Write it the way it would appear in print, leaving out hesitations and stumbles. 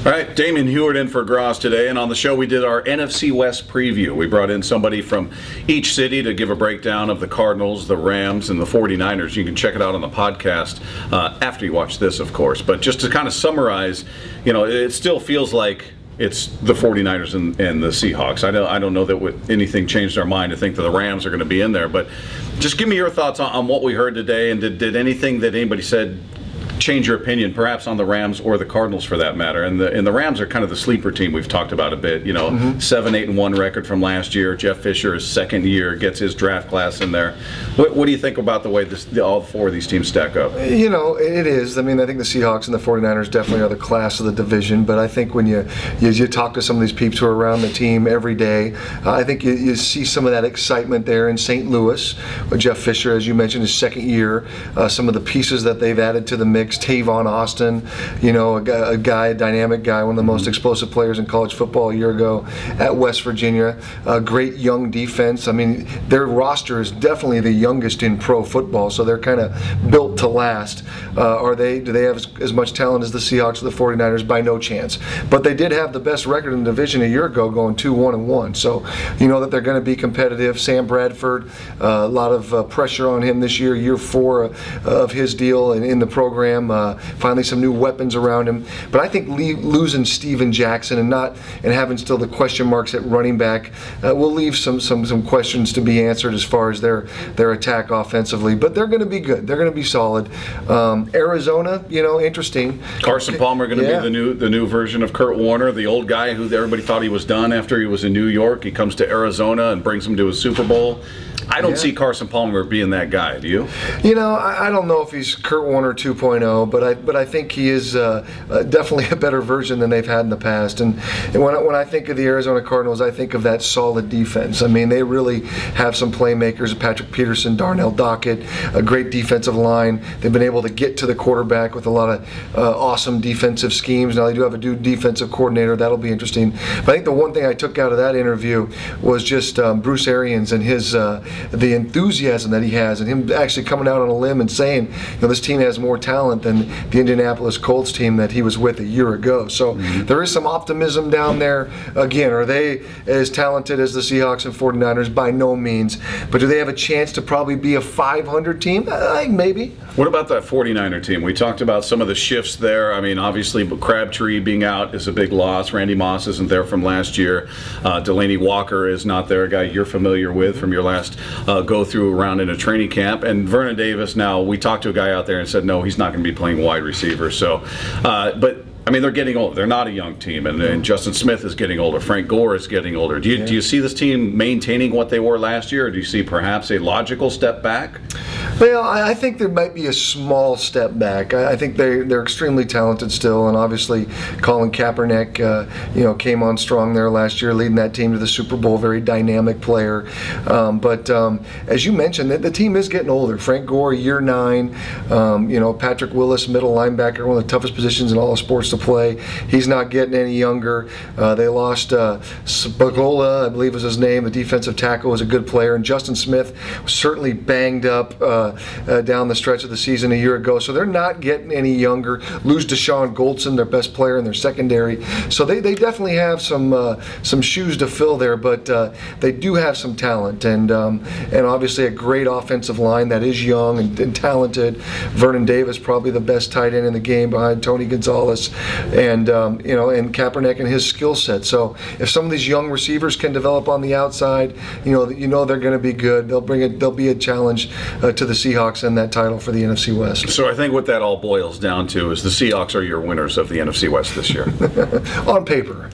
All right, Damon Huard in for Gross today, and on the show we did our NFC West preview. We brought in somebody from each city to give a breakdown of the Cardinals, the Rams, and the 49ers. You can check it out on the podcast after you watch this, of course. But just to kind of summarize, you know, it still feels like it's the 49ers and the Seahawks. I don't know that anything changed our mind to think that the Rams are going to be in there. But just give me your thoughts on what we heard today, and did anything that anybody said change your opinion, perhaps on the Rams or the Cardinals for that matter? And the Rams are kind of the sleeper team we've talked about a bit. You know, 7-8-1 record from last year. Jeff Fisher, his second year, gets his draft class in there. What do you think about the way all four of these teams stack up? You know, it is. I mean, I think the Seahawks and the 49ers definitely are the class of the division. But I think when you talk to some of these peeps who are around the team every day, I think you see some of that excitement there in St. Louis. With Jeff Fisher, as you mentioned, his second year. Some of the pieces that they've added to the mix. Tavon Austin, you know, a dynamic guy, one of the most explosive players in college football a year ago at West Virginia. A great young defense. I mean, their roster is definitely the youngest in pro football, so they're kind of built to last. Do they have as much talent as the Seahawks or the 49ers? By no chance. But they did have the best record in the division a year ago, going 2-1-1. So you know that they're going to be competitive. Sam Bradford, a lot of pressure on him this year 4 of his deal in the program. Finally some new weapons around him. But I think losing Steven Jackson and having still the question marks at running back will leave some questions to be answered as far as their attack offensively. But they're going to be good. They're going to be solid. Arizona, you know, interesting. Carson Palmer going to be the new version of Kurt Warner, the old guy who everybody thought he was done after he was in New York. He comes to Arizona and brings him to a Super Bowl. I don't see Carson Palmer being that guy. Do you? You know, I don't know if he's Kurt Warner 2.0, but I think he is definitely a better version than they've had in the past. And when I think of the Arizona Cardinals, I think of that solid defense. I mean, they really have some playmakers: Patrick Peterson, Darnell Dockett, a great defensive line. They've been able to get to the quarterback with a lot of awesome defensive schemes. Now they do have a new defensive coordinator. That'll be interesting. But I think the one thing I took out of that interview was just Bruce Arians and his the enthusiasm that he has, and him actually coming out on a limb and saying, you know, this team has more talent than the Indianapolis Colts team that he was with a year ago. So there is some optimism down there. Again, are they as talented as the Seahawks and 49ers? By no means. But do they have a chance to probably be a 500 team? I think maybe. What about that 49er team? We talked about some of the shifts there. I mean, obviously, Crabtree being out is a big loss. Randy Moss isn't there from last year. Delaney Walker is not there, a guy you're familiar with from your last go-through around in a training camp. And Vernon Davis, now, we talked to a guy out there and said, no, he's not going to be playing wide receiver. So, but I mean, they're getting old. They're not a young team, and Justin Smith is getting older. Frank Gore is getting older. Do you see this team maintaining what they were last year, or do you see perhaps a logical step back? Well, I think there might be a small step back. I think they're extremely talented still, and obviously Colin Kaepernick, you know, came on strong there last year, leading that team to the Super Bowl. Very dynamic player. But as you mentioned, the team is getting older. Frank Gore, year 9. You know, Patrick Willis, middle linebacker, one of the toughest positions in all of sports to play. He's not getting any younger. They lost Spagola, I believe was his name. The defensive tackle was a good player, and Justin Smith was certainly banged up down the stretch of the season a year ago. So they're not getting any younger. Lose Deshaun Goldson, their best player in their secondary. So they definitely have some shoes to fill there, but they do have some talent, and obviously a great offensive line that is young and talented. Vernon Davis, probably the best tight end in the game behind Tony Gonzalez, and you know, and Kaepernick and his skill set. So if some of these young receivers can develop on the outside, you know they're going to be good. They'll be a challenge to the Seahawks and that title for the NFC West. So I think what that all boils down to is the Seahawks are your winners of the NFC West this year. On paper.